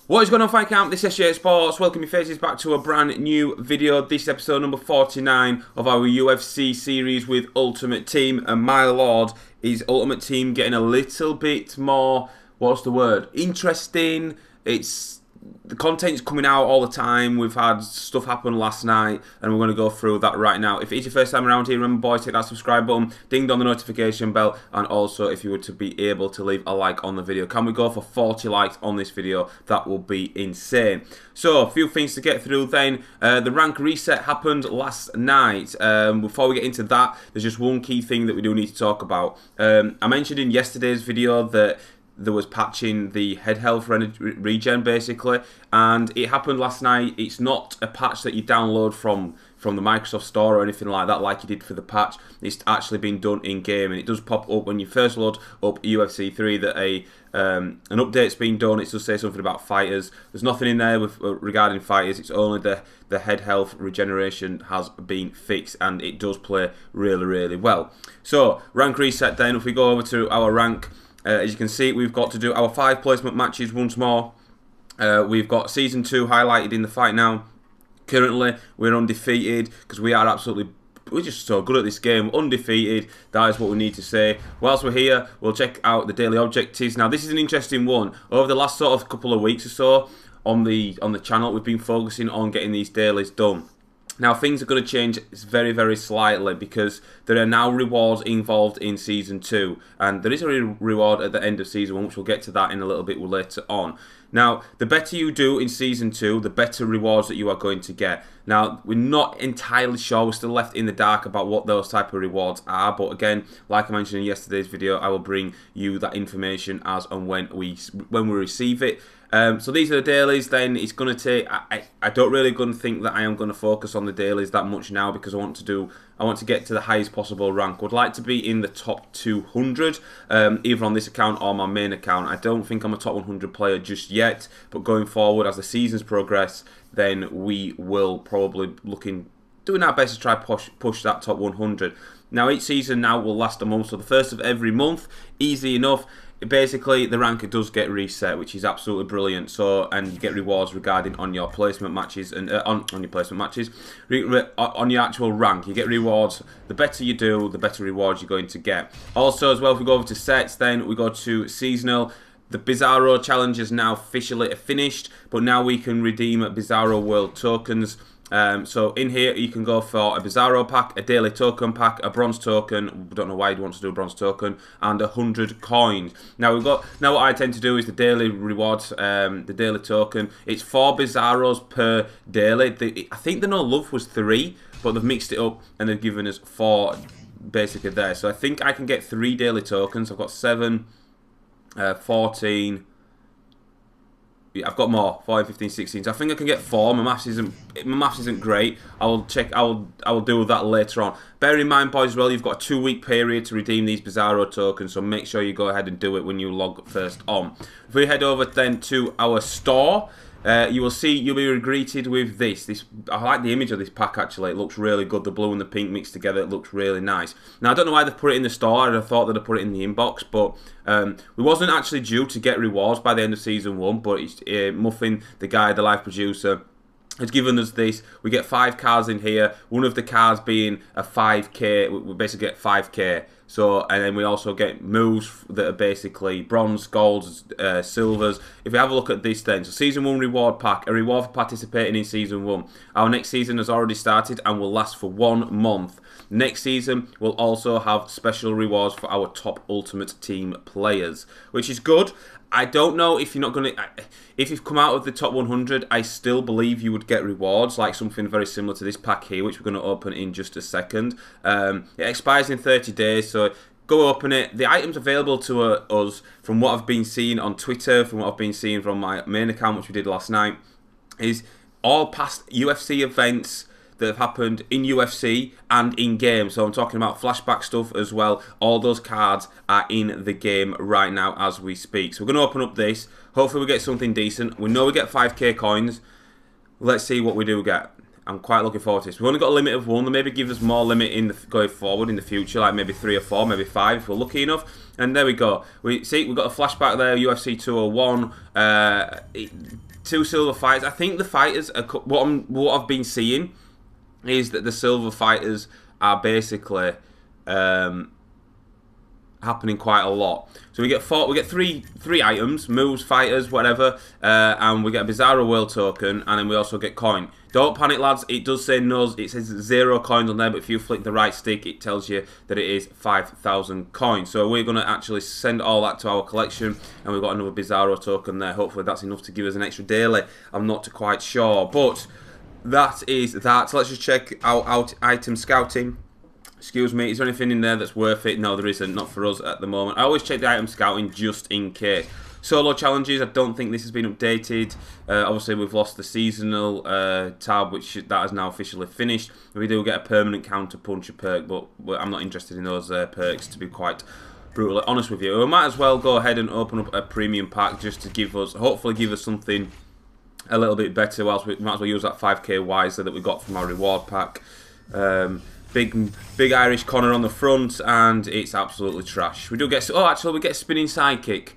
What is going on, Fight Camp? This is SJHSports. Welcome your faces back to a brand new video. This is episode number 49 of our UFC series with Ultimate Team. And my lord, is Ultimate Team getting a little bit more, what's the word, interesting. The content's coming out all the time. We've had stuff happen last night, and we're going to go through that right now. If it's your first time around here, remember, boys, hit that subscribe button, ding on the notification bell, and also if you were to be able to leave a like on the video. Can we go for 40 likes on this video? That will be insane. So, a few things to get through then. The rank reset happened last night. Before we get into that, there's just one key thing that we do need to talk about. I mentioned in yesterday's video that there was patching the head health regen basically, and it happened last night. It's not a patch that you download from the Microsoft Store or anything like that like you did for the patch. It's actually been done in game, and it does pop up when you first load up UFC 3 that an update's been done. It does say something about fighters. There's nothing in there regarding fighters. It's only the head health regeneration has been fixed, and it does play really well. So rank reset then. If we go over to our rank, as you can see, we've got to do our 5 placement matches once more. We've got Season 2 highlighted in the fight now. Currently, we're undefeated because we're just so good at this game. Undefeated, that is what we need to say. Whilst we're here, we'll check out the daily objectives. Now, this is an interesting one. Over the last sort of couple of weeks or so on the channel, we've been focusing on getting these dailies done. Now, things are going to change very slightly because there are now rewards involved in Season 2. And there is a reward at the end of Season 1, which we'll get to that in a little bit later on. Now, the better you do in Season 2, the better rewards that you are going to get. Now, we're not entirely sure. We're still left in the dark about what those type of rewards are. But again, like I mentioned in yesterday's video, I will bring you that information as and when we receive it. So these are the dailies. Then it's going to take. I don't really going to think that I am going to focus on the dailies that much now because I want to get to the highest possible rank. Would like to be in the top 200, either on this account or my main account. I don't think I'm a top 100 player just yet, but going forward as the seasons progress, then we will probably doing our best to try push that top 100. Now each season now will last a month, so the first of every month, easy enough. Basically, the rank does get reset, which is absolutely brilliant. So, and you get rewards regarding on your placement matches and on your placement matches, on your actual rank. You get rewards. The better you do, the better rewards you're going to get. Also, as well, if we go over to sets, then we go to seasonal. The Bizarro challenge is now officially finished, but now we can redeem Bizarro World tokens. So in here you can go for a Bizarro pack, a daily token pack, a bronze token. We don't know why you'd want to do a bronze token, and 100 coins. Now what I tend to do is the daily rewards, the daily token. It's 4 Bizarros per daily. I think the No Love was 3, but they've mixed it up and they've given us 4 basically there. So I think I can get 3 daily tokens. I've got 7, 14. Yeah, I've got more, 14, 15, 16. So I think I can get 4. My maths isn't great. I will do that later on. Bear in mind, boys, as well, you've got a 2-week period to redeem these Bizarro tokens, so make sure you go ahead and do it when you log first on. If we head over then to our store, you'll be greeted with this. I like the image of this pack actually. It looks really good. The blue and the pink mixed together. It looks really nice. Now I don't know why they've put it in the store. I thought they'd have put it in the inbox, but we wasn't actually due to get rewards by the end of Season 1. But Muffin, the live producer, has given us this. We get 5 cards in here. One of the cards being a 5k. We basically get 5k. So, and then we also get moves that are basically bronze, golds, silvers. If we have a look at this then, so Season 1 reward pack, a reward for participating in Season 1. Our next season has already started and will last for 1 month. Next season, we'll also have special rewards for our top Ultimate Team players, which is good. I don't know if you're not going to... If you've come out of the top 100, I still believe you would get rewards, like something very similar to this pack here, which we're going to open in just a second. It expires in 30 days, so go open it. The items available to us, from what I've been seeing on Twitter, from what I've been seeing from my main account, which we did last night, is all past UFC events that have happened in UFC and in game. So I'm talking about flashback stuff as well. All those cards are in the game right now as we speak. So we're going to open up this. Hopefully we get something decent. We know we get 5k coins. Let's see what we do get. I'm quite looking forward to this. We've only got a limit of 1. They maybe give us more limit going forward in the future, like maybe 3 or 4, maybe 5 if we're lucky enough. And there we go. We've got a flashback there, UFC 201. 2 silver fighters. I think the fighters are what I've been seeing is that the silver fighters are basically happening quite a lot. So we get three items: moves, fighters, whatever, and we get a Bizarro World token, and then we also get coin. Don't panic, lads. It does say nose. It says 0 coins on there, but if you flick the right stick, it tells you that it is 5,000 coins. So we're going to actually send all that to our collection, and we've got another Bizarro token there. Hopefully that's enough to give us an extra daily. I'm not quite sure, but that is that. So let's just check out item scouting. Excuse me, is there anything in there that's worth it? No, there isn't, not for us at the moment. I always check the item scouting just in case. Solo challenges, I don't think this has been updated. Obviously, we've lost the seasonal tab, which that has now officially finished. We do get a permanent counter puncher perk, but I'm not interested in those perks, to be quite brutally honest with you. We might as well go ahead and open up a premium pack just to give us, hopefully give us something a little bit better, whilst we might as well use that 5k wiser that we got from our reward pack. Big Irish Connor on the front, and it's absolutely trash. We do get, oh, actually we get a spinning sidekick.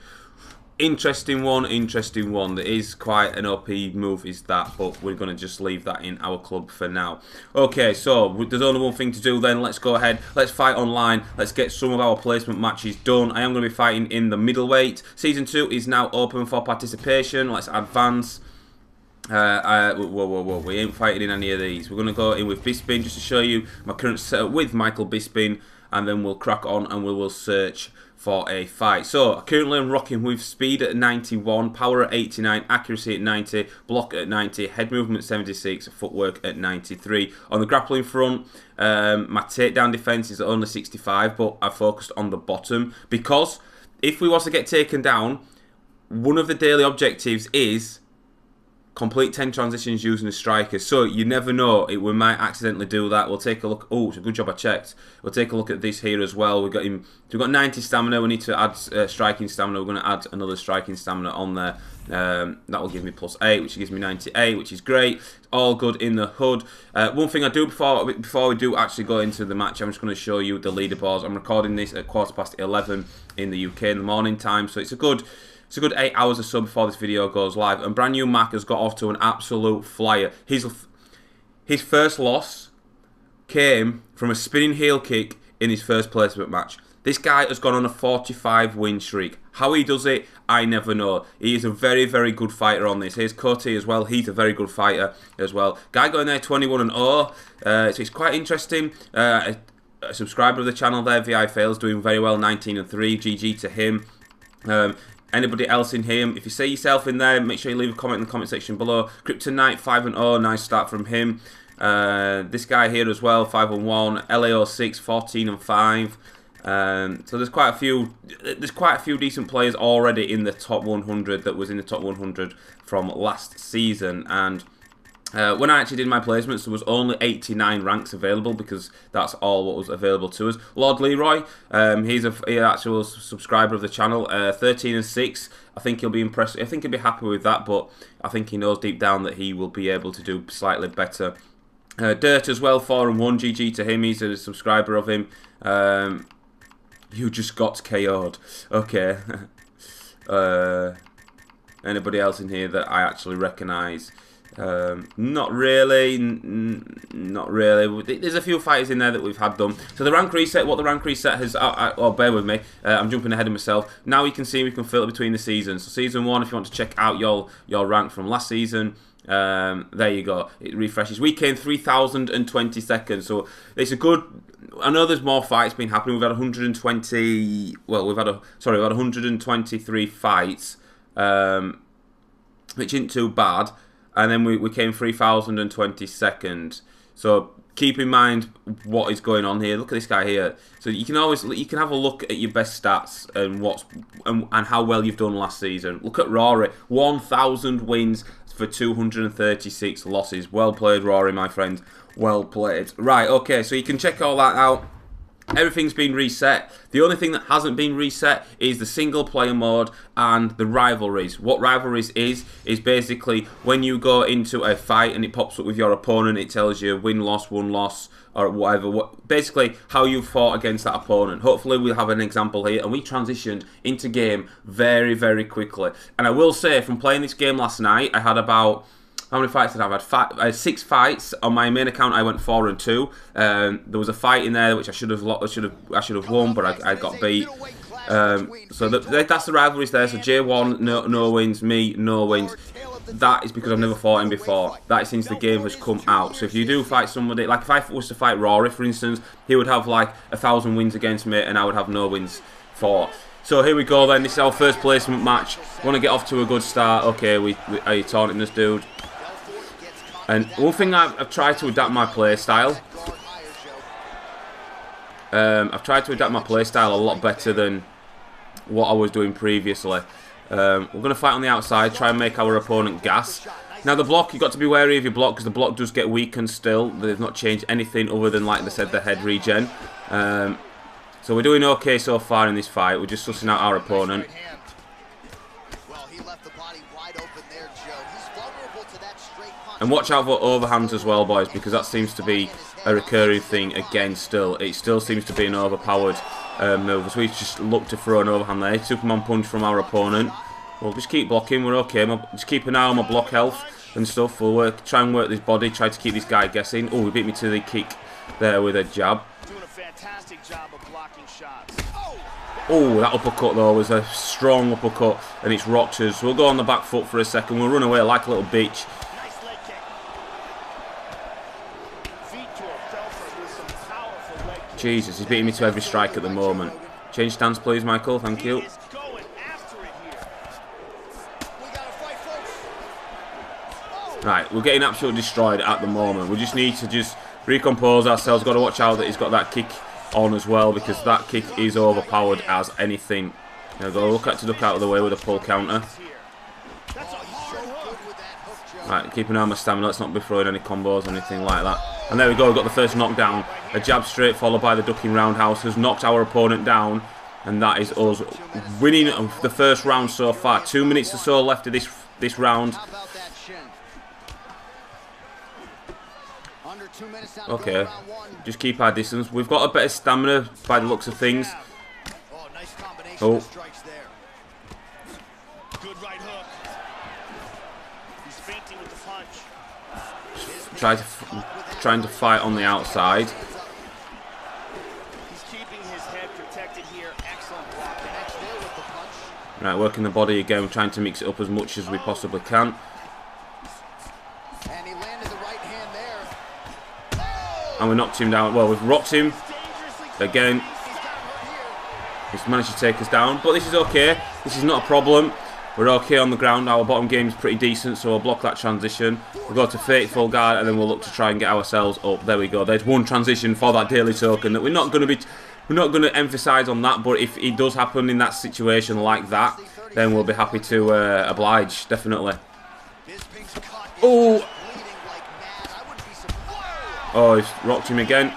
Interesting one. That is quite an OP move, is that, but we're going to just leave that in our club for now. Okay, so there's only one thing to do then. Let's go ahead, let's fight online, let's get some of our placement matches done. I am going to be fighting in the middleweight. Season 2 is now open for participation. Let's advance. Whoa, we ain't fighting in any of these. We're going to go in with Bisping just to show you my current setup with Michael Bisping, and then we'll crack on and we will search for a fight. So currently I'm rocking with speed at 91, power at 89, accuracy at 90, block at 90, head movement 76, footwork at 93. On the grappling front, my takedown defense is only 65, but I focused on the bottom because if we was to get taken down, one of the daily objectives is complete 10 transitions using the striker. So you never know, we might accidentally do that. We'll take a look. Oh, it's a good job I checked. We'll take a look at this here as well. We've got 90 stamina. We need to add striking stamina. We're going to add another striking stamina on there. That will give me +8, which gives me 98, which is great. All good in the hood. One thing I do before we do actually go into the match, I'm just going to show you the leaderboards. I'm recording this at 11:15 in the UK in the morning time, so it's a good 8 hours or so before this video goes live. And brand new Mac has got off to an absolute flyer. His first loss came from a spinning heel kick in his first placement match. This guy has gone on a 45 win streak. How he does it, I never know. He is a very, very good fighter on this. Here's Cody as well. He's a very good fighter as well. Guy going there 21-0. So it's quite interesting. A subscriber of the channel there, VI Fails, doing very well, 19-3. GG to him. Anybody else in here? If you see yourself in there, make sure you leave a comment in the comment section below. Kryptonite 5-0, nice start from him. This guy here as well, 5-1. LAO6, 14-5. So there's quite a few decent players already in the top 100 that was in the top 100 from last season. And when I actually did my placements, there was only 89 ranks available because that's all what was available to us. Lord Leroy, he's an actual subscriber of the channel, 13-6. I think he'll be impressed. I think he'll be happy with that, but I think he knows deep down that he will be able to do slightly better. Dirt as well, 4-1. GG to him. He's a subscriber of him. You just got KO'd. Okay. Anybody else in here that I actually recognise? Not really. Not really. There's a few fighters in there that we've had done. So the rank reset, what the rank reset has... oh, bear with me. I'm jumping ahead of myself. Now you can see we can filter between the seasons. So season 1, if you want to check out your rank from last season, there you go. It refreshes. We came 3,020 seconds. So it's a good... I know there's more fights been happening. We've had 120... Well, we've had 123 fights, which isn't too bad. And then we came 3,020 seconds. So keep in mind what is going on here. Look at this guy here. So you can have a look at your best stats and how well you've done last season. Look at Rory, 1,000 wins for 236 losses. Well played, Rory, my friend. Well played. Right, okay, so you can check all that out Everything's been reset. The only thing that hasn't been reset is the single player mode and the rivalries. What rivalries is basically when you go into a fight and it pops up with your opponent, it tells you win, loss, one loss, or whatever. Basically, how you fought against that opponent. Hopefully, we'll have an example here. And we transitioned into game very, very quickly. And I will say, from playing this game last night, I had about... How many fights did I have? I had 6 fights on my main account. I went 4-2. There was a fight in there which I should have won, but I got beat. So that's the rivalries there. So J1 no wins, me no wins. That is because I've never fought him before. That is since the game has come out. So if you do fight somebody, like if I was to fight Rory, for instance, he would have like 1,000 wins against me, and I would have no wins for. So here we go then. This is our first placement match. Want to get off to a good start. Okay, are you taunting this dude? And one thing I've tried to adapt my play style. I've tried to adapt my play style a lot better than what I was doing previously. We're going to fight on the outside, try and make our opponent gas. Now the block, you've got to be wary of your block because the block does get weakened still. They've not changed anything other than, like they said, the head regen. So we're doing okay so far in this fight. We're just sussing out our opponent. And watch out for overhands as well, boys, because that seems to be a recurring thing again still. It still seems to be an overpowered move. So we just look to throw an overhand there. Superman punch from our opponent. We'll just keep blocking, we're okay. Just keep an eye on my block health and stuff. We'll try and work this body, try to keep this guy guessing. Oh, he beat me to the kick there with a jab. Doing a fantastic job of blocking shots. Oh, that uppercut though was a strong uppercut, and it's rocked us. We'll go on the back foot for a second. We'll run away like a little bitch. Jesus, he's beating me to every strike at the moment. Change stance, please, Michael. Thank you. Right, we're getting absolutely destroyed at the moment. We just need to recompose ourselves. Got to watch out that he's got that kick on as well, because that kick is overpowered as anything. There we go. Look at to duck out of the way with a pull counter. Right, keep an eye on my stamina. Let's not be throwing any combos or anything like that. And there we go. We've got the first knockdown. A jab straight followed by the ducking roundhouse has knocked our opponent down. And that is us winning the first round so far. 2 minutes or so left of this round. Okay, just keep our distance. We've got a better stamina by the looks of things. Oh. Trying to fight on the outside. Right, working the body again, trying to mix it up as much as we possibly can. And we knocked him down. Well, we've rocked him again. He's managed to take us down, but this is okay. This is not a problem. We're okay on the ground. Our bottom game is pretty decent, so we'll block that transition. We'll go to Fateful Guard, and then we'll look to try and get ourselves up. There we go. There's one transition for that daily token that we're not going to emphasise on that. But if it does happen in that situation like that, then we'll be happy to oblige. Definitely. Oh. Oh, he's rocked him again.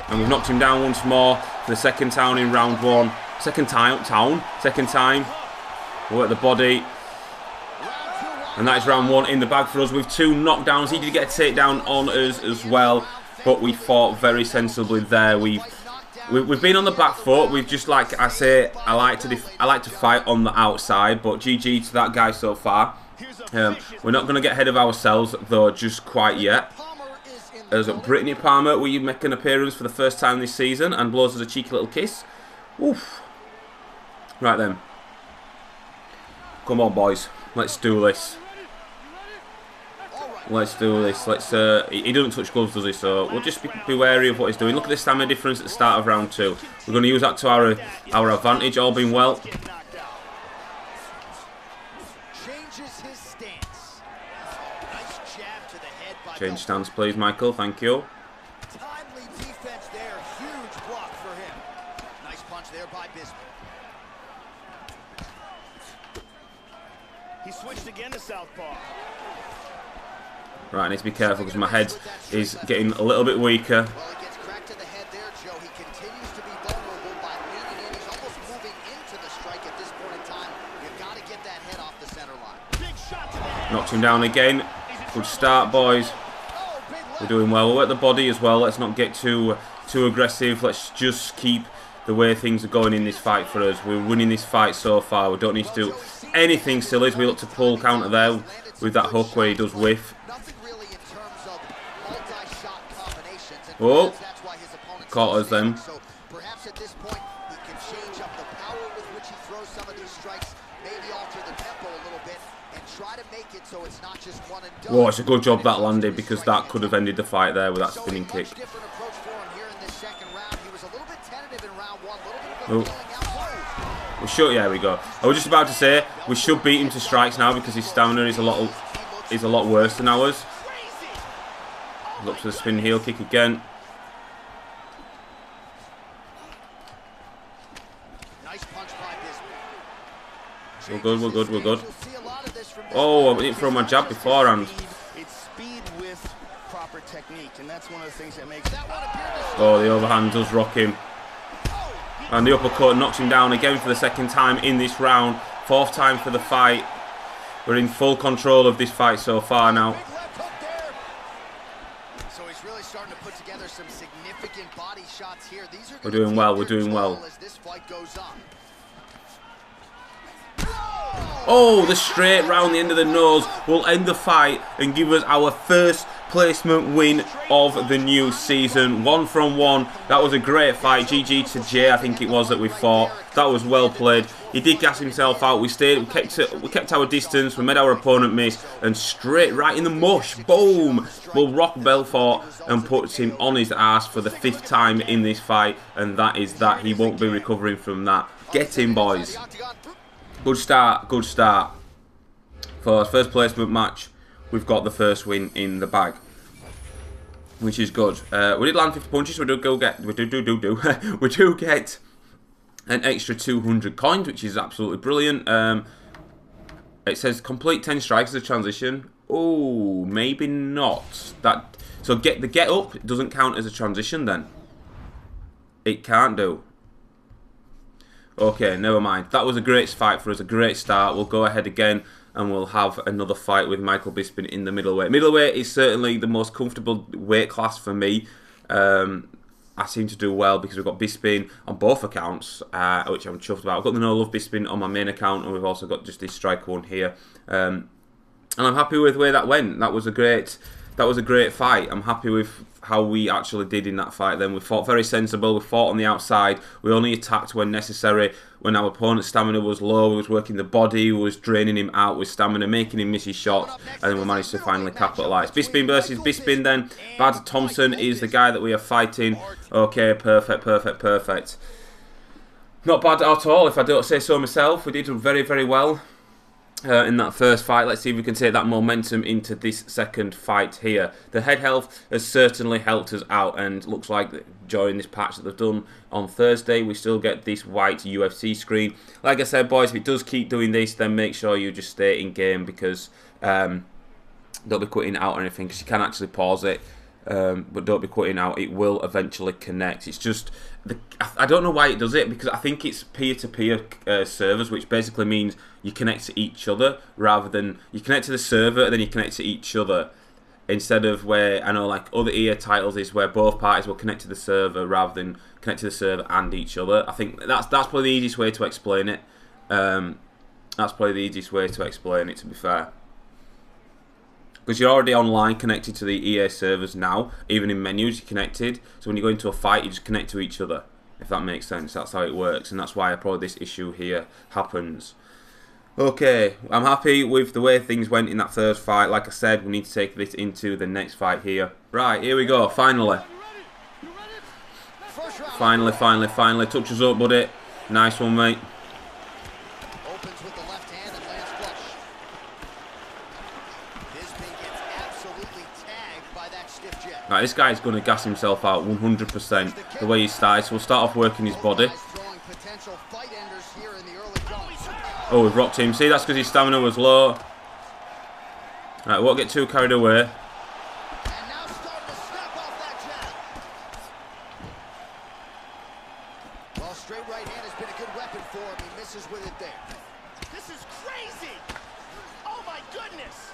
And we've knocked him down once more for the second time in round one. Second time. Work the body. And that is round one in the bag for us with 2 knockdowns. He did get a takedown on us as well, but we fought very sensibly there. We've been on the back foot. We've just, like I say, I like to fight on the outside, but GG to that guy so far. We're not going to get ahead of ourselves though just quite yet. As Brittany Palmer, will you make an appearance for the first time this season and blows us a cheeky little kiss? Oof. Right then. Come on, boys. Let's do this. Let's do this. He doesn't touch gloves, does he? So we'll just be wary of what he's doing. Look at the stamina difference at the start of round 2. We're going to use that to our advantage. All being well. Change stance, please, Michael. Thank you. Timely defense there. Huge block for him. Nice punch there by Bisping. He switched again to southpaw. Right, I need to be careful because my head is getting a little bit weaker. Well, he gets cracked to the head there, Joe. He Knocked him down again. Good start, boys. We're doing well. We'll work the body as well. Let's not get too aggressive. Let's just keep the way things are going in this fight for us. We're winning this fight so far. We don't need to do anything silly. We look to pull counter there with that hook where he does whiff. Oh, caught us then. Perhaps at this point he can change up the power with which he throws some of these strikes, maybe alter the tempo a little bit, and try to make it so it's not just one and done. Whoa, it's a good job that landed, because that could have ended the fight there with that spinning kick. Oh. We should, yeah, we go. I was just about to say we should beat him to strikes now because his stamina is a lot worse than ours. Look for the spin heel kick again. We're good, we're good, we're good. Oh, I didn't throw my jab beforehand. Oh, the overhand does rock him. And the uppercut knocks him down again for the second time in this round. Fourth time for the fight. We're in full control of this fight so far now. So he's really starting to put together some significant body shots here. These are we're doing well, we're doing well. As this fight goes on. Oh, the straight round the end of the nose will end the fight and give us our first placement win of the new season. 1 from 1. That was a great fight. GG to Jay, I think it was, that we fought. That was well played. He did gas himself out. We kept our distance. We made our opponent miss, and straight right in the mush. Boom! Will rock Belfort and puts him on his ass for the 5th time in this fight, and that is that. He won't be recovering from that. Get him, boys. Good start, good start. For our first placement match, we've got the first win in the bag, which is good. We did land 50 punches, so we do get an extra 200 coins, which is absolutely brilliant. It says complete 10 strikes as a transition. Oh, maybe not. So the get up doesn't count as a transition then. It can't do. Okay, never mind. That was a great fight for us, a great start. We'll go ahead again and we'll have another fight with Michael Bisping in the middleweight. Middleweight is certainly the most comfortable weight class for me. I seem to do well because we've got Bisping on both accounts, which I'm chuffed about. I've got the No Love Bisping on my main account, and we've also got just this striker one here. And I'm happy with the way that went. That was a great fight. I'm happy with how we actually did in that fight then. We fought very sensible. We fought on the outside. We only attacked when necessary. When our opponent's stamina was low, we was working the body, we was draining him out with stamina, making him miss his shots, and then we managed to finally capitalise. Bisping versus Bisping then. Bad Thompson is the guy that we are fighting. Okay, perfect, perfect, perfect. Not bad at all, if I don't say so myself. We did very, very well in that first fight. Let's see if we can take that momentum into this second fight here. The head health has certainly helped us out, and looks like during this patch that they've done on Thursday, we still get this white UFC screen. Like I said, boys, if it does keep doing this, then make sure you just stay in game, because don't be quitting out or anything, because you can actually pause it. But don't be quitting out. It will eventually connect. It's just I don't know why it does it, because I think it's peer-to-peer servers, which basically means you connect to each other rather than you connect to the server and then you connect to each other, instead of where I know like other EA titles is where both parties will connect to the server rather than connect to the server and each other. I think that's probably the easiest way to explain it. That's probably the easiest way to explain it, to be fair. Because you're already online connected to the EA servers now, even in menus you're connected. So when you go into a fight, you just connect to each other, if that makes sense. That's how it works, and that's why probably this issue here happens. Okay, I'm happy with the way things went in that first fight. Like I said, we need to take this into the next fight here. Right, here we go, finally. Finally, finally, finally. Touch us up, buddy. Nice one, mate. Opens with the left hand and lands flush. Bisping gets absolutely tagged by that stiff jab. Right, this guy's going to gas himself out 100% the way he starts. So we'll start off working his body. Oh, we've rocked him. See, that's because his stamina was low. Right, won't get too carried away. And now starting to snap off that jab. Well, straight right hand has been a good weapon for him. He misses with it there. This is crazy! Oh my goodness!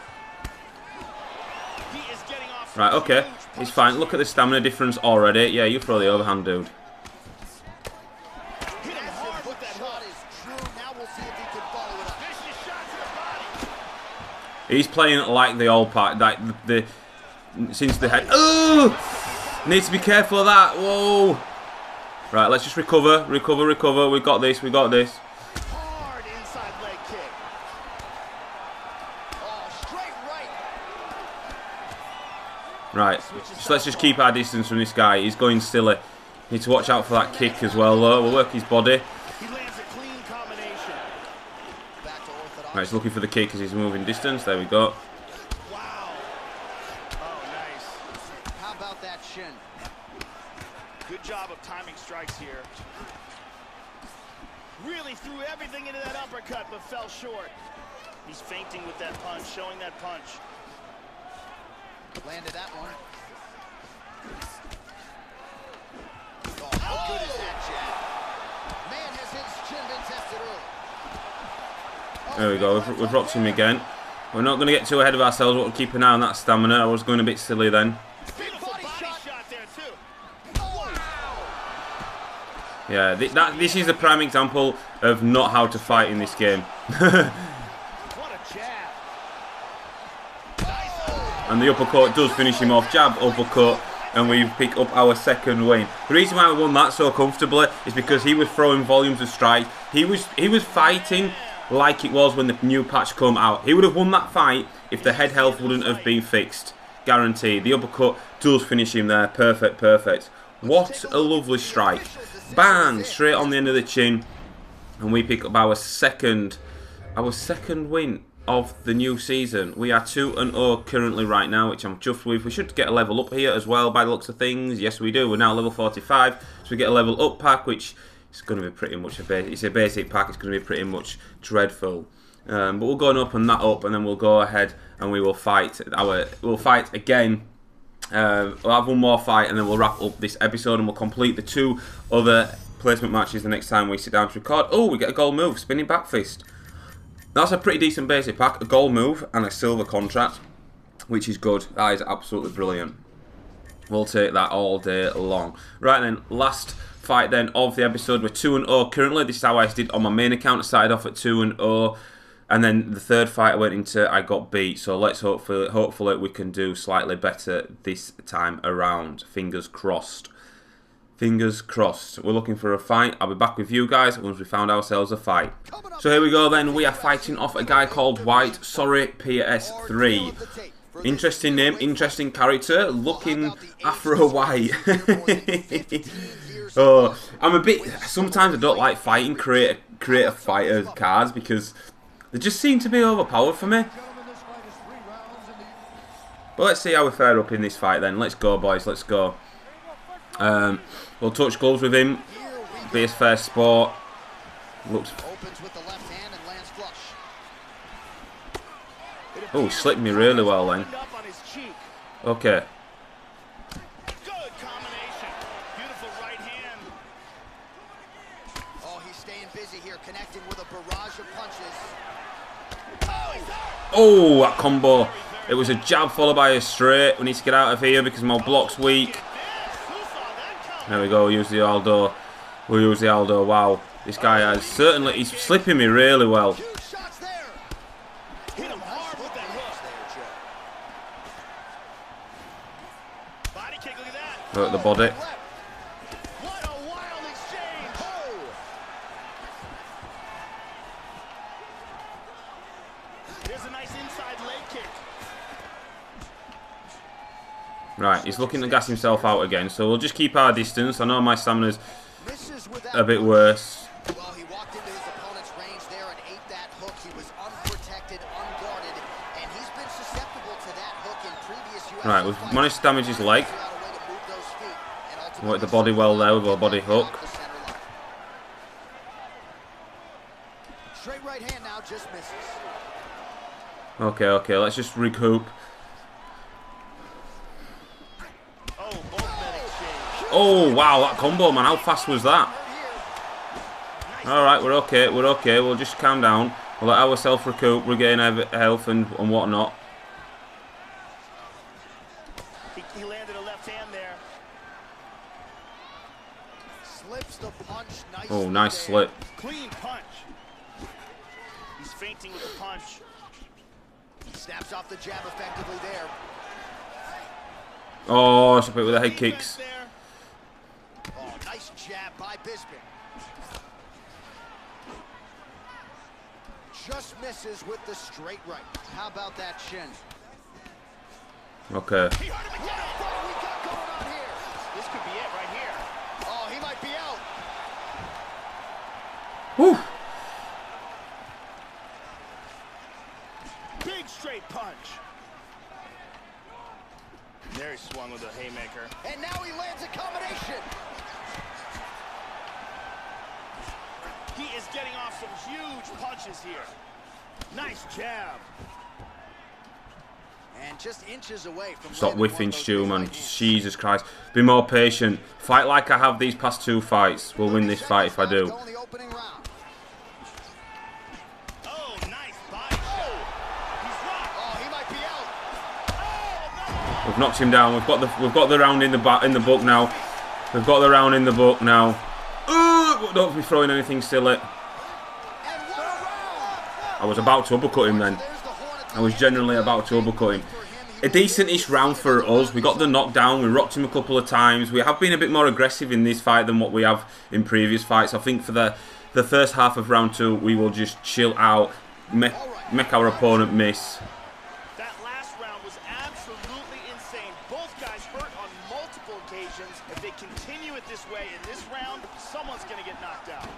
Right, okay. It's fine. Look at the stamina difference already. Yeah, you throw the overhand, dude. He's playing like the old part, like the since the head. Oh! Need to be careful of that. Whoa! Right, let's just recover. We got this. Hard inside leg kick. Oh, straight right. Right, so let's just keep our distance from this guy. He's going silly. Need to watch out for that kick as well, though. We'll work his body. He lands a clean combination. Back to orthodox. Right, he's looking for the kick as he's moving distance. There we go. Wow. Oh, nice. How about that shin? Good job of timing strikes here. Really threw everything into that uppercut, but fell short. He's feinting with that punch, showing that punch. Landed that one. Oh, how good is that jab? Man, has his chin been tested early. There we go. We've rocked him again. We're not going to get too ahead of ourselves. We'll keep an eye on that stamina. I was going a bit silly then. Beautiful body shot there, too. Yeah, this is a prime example of not how to fight in this game. What a jab. And the uppercut does finish him off. Jab, uppercut, and we pick up our second win. The reason why we won that so comfortably is because he was throwing volumes of strikes. He was fighting like it was when the new patch come out. He would have won that fight if the head health wouldn't have been fixed. Guaranteed. The uppercut does finish him there. Perfect. What a lovely strike. Bang! Straight on the end of the chin. And we pick up our second win of the new season. We are 2-0 currently right now, which I'm chuffed with. We should get a level up here as well by the looks of things. Yes, we do. We're now level 45. So we get a level up pack, which is going to be pretty much it's a basic pack. It's going to be pretty much dreadful. But we'll go and open that up, and then we'll go ahead and we will fight. We'll fight again. We'll have one more fight, and then we'll wrap up this episode, and we'll complete the 2 other placement matches the next time we sit down to record. Oh, we get a gold move, spinning back fist. That's a pretty decent basic pack, a gold move and a silver contract, which is good. That is absolutely brilliant. We'll take that all day long. Right then, last fight then of the episode. We're 2-0 currently. This is how I did on my main account. I started off at 2-0. And then the third fight I went into, I got beat. So let's hopefully we can do slightly better this time around. Fingers crossed. Fingers crossed. We're looking for a fight. I'll be back with you guys once we found ourselves a fight. So here we go then. We are fighting off a guy called White. Sorry, PS3. Interesting name, interesting character. Looking Afro White. Oh, I'm a bit... Sometimes I don't like fighting creator fighter cards because they just seem to be overpowered for me. But let's see how we fare up in this fight then. Let's go, boys. Let's go. We'll touch gloves with him. Be a fair sport. Looks. Oh, slipped me really well then. Okay. Oh, that combo. It was a jab followed by a straight. We need to get out of here because my block's weak. There we go. We'll use the Aldo. We'll use the Aldo. Wow. This guy has certainly... He's slipping me really well. Look at the body. Right, he's looking to gas himself out again, so we'll just keep our distance. I know my stamina's a bit worse. Well, he walked into his opponent's range there and ate that hook. He was unprotected, unguarded, and he's been susceptible to that hook in previous UFC. Right, we've managed to damage his leg. Worked the body well there with our body hook. Straight right hand now, just misses. Okay, let's just recoup. Oh, wow, that combo, man. How fast was that? Alright, we're okay. We'll just calm down. We'll let ourselves recoup, regain health and whatnot. He landed a left hand there. Slips the punch nicely. Oh, nice slip. Clean punch. He's feinting with the punch. Snaps off the jab effectively there. Oh, stop it with the head kicks. Oh, nice jab by Bisping. Just misses with the straight right. How about that shin? Okay. He hurt him again. What do we got going on here? This could be it right here. Oh, he might be out. Whew. Big straight punch. There he swung with a haymaker. And now he lands a combination. He is getting off some huge punches here. Nice jab. And just inches away from Stop whiffing, Stu, man. Jesus Christ. Be more patient. Fight like I have these past 2 fights. We'll win this fight if I do. Oh, nice body shot. He's rocked. Oh, he might be out. Oh, no. We've knocked him down. We've got the round in the book now. We've got the round in the book now. Don't be throwing anything silly. I was about to uppercut him then. I was generally about to uppercut him. A decent-ish round for us. We got the knockdown. We rocked him a couple of times. We have been a bit more aggressive in this fight than what we have in previous fights. I think for the first half of round 2, we will just chill out, make our opponent miss. That last round was absolutely insane. Both guys hurt on multiple occasions. If they continue it this way in this round, someone's going to get knocked out.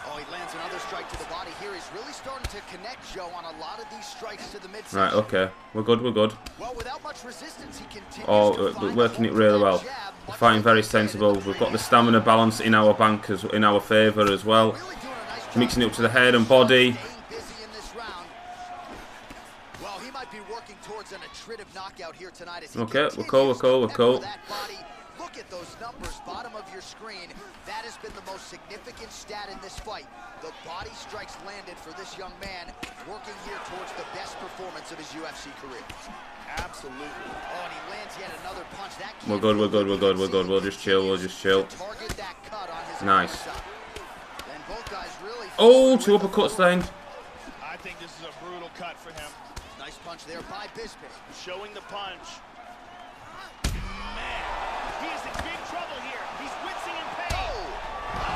Oh, he lands another strike to the body here. He's really starting to connect, Joe, on a lot of these strikes to the midsection. Right, okay. We're good, we're good. Well, without much resistance, he continues we're working it really well. We're fighting very sensible. We've got the stamina balance in our bank, in our favour as well. Mixing it up to the head and body. Well, he might be working towards an attritive knockout here tonight. Okay, we're cool, we're cool, we're cool. Look at those numbers, bottom of your screen. That has been the most significant stat in this fight. The body strikes landed for this young man, working here towards the best performance of his UFC career. Absolutely. Oh, and he lands yet another punch. That we're good, we're good, we're good, we're good. We'll just chill, we'll just chill. Nice. Oh, 2 uppercuts then. I think this is a brutal cut for him. Nice punch there by Bisping. Showing the punch. Man, he is in big trouble here. He's wincing in pain.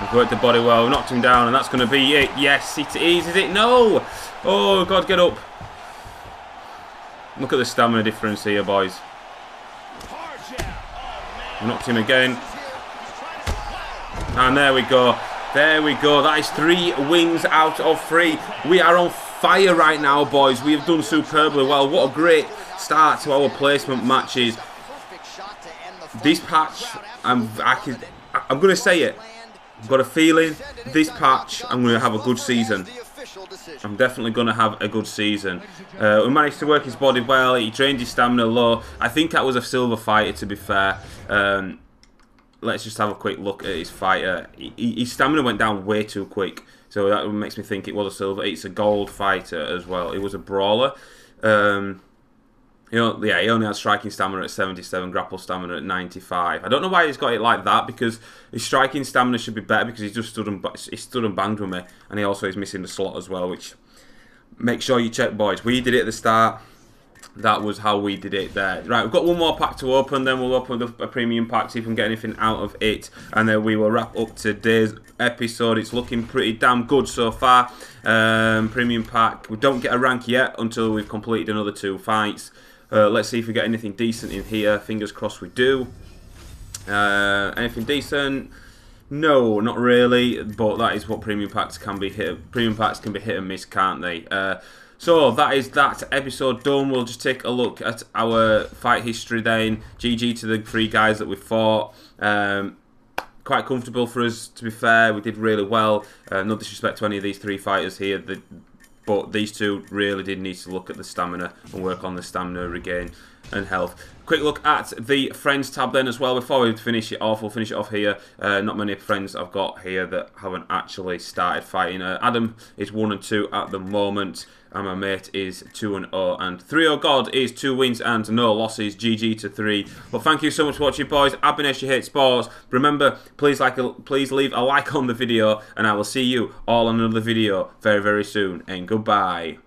We've worked the body well, we knocked him down, and that's going to be it. Yes, it is it? No! Oh, God, get up. Look at the stamina difference here, boys. Hard jab. Oh, man. We knocked him again. And there we go. There we go. That is 3 wins out of 3. We are on fire right now, boys. We have done superbly well. What a great start to our placement matches. This patch, I'm going to say it. I've got a feeling this patch, I'm going to have a good season. I'm definitely going to have a good season. We managed to work his body well. He trained his stamina low. I think that was a silver fighter, to be fair. Let's just have a quick look at his fighter. His stamina went down way too quick, so that makes me think it was a silver. It's a gold fighter as well. It was a brawler. He only had striking stamina at 77, grapple stamina at 95. I don't know why he's got it like that, because his striking stamina should be better, because he just stood and banged with me, and he also is missing the slot as well, which make sure you check, boys. We did it at the start. That was how we did it there. Right, we've got one more pack to open, then we'll open a premium pack, see if we can get anything out of it, and then we will wrap up today's episode. It's looking pretty damn good so far. Premium pack. We don't get a rank yet until we've completed another 2 fights. Let's see if we get anything decent in here. Fingers crossed we do. Anything decent? No, not really. But that is what premium packs can be hit. Premium packs can be hit and miss, can't they? So that is that episode done. We'll just take a look at our fight history then. GG to the 3 guys that we fought. Quite comfortable for us, to be fair. We did really well. No disrespect to any of these 3 fighters here. But these 2 really did need to look at the stamina and work on the stamina again. and health. Quick look at the friends tab then as well before we finish it off. We'll finish it off here. Not many friends I've got here that haven't actually started fighting. Adam is 1-2 at the moment, and my mate is 2-0, and 3-0 God is 2 wins and no losses. GG to 3. But thank you so much for watching, boys. I've been SJHSports. Remember, please leave a like on the video, and I will see you all on another video very, very soon. And goodbye.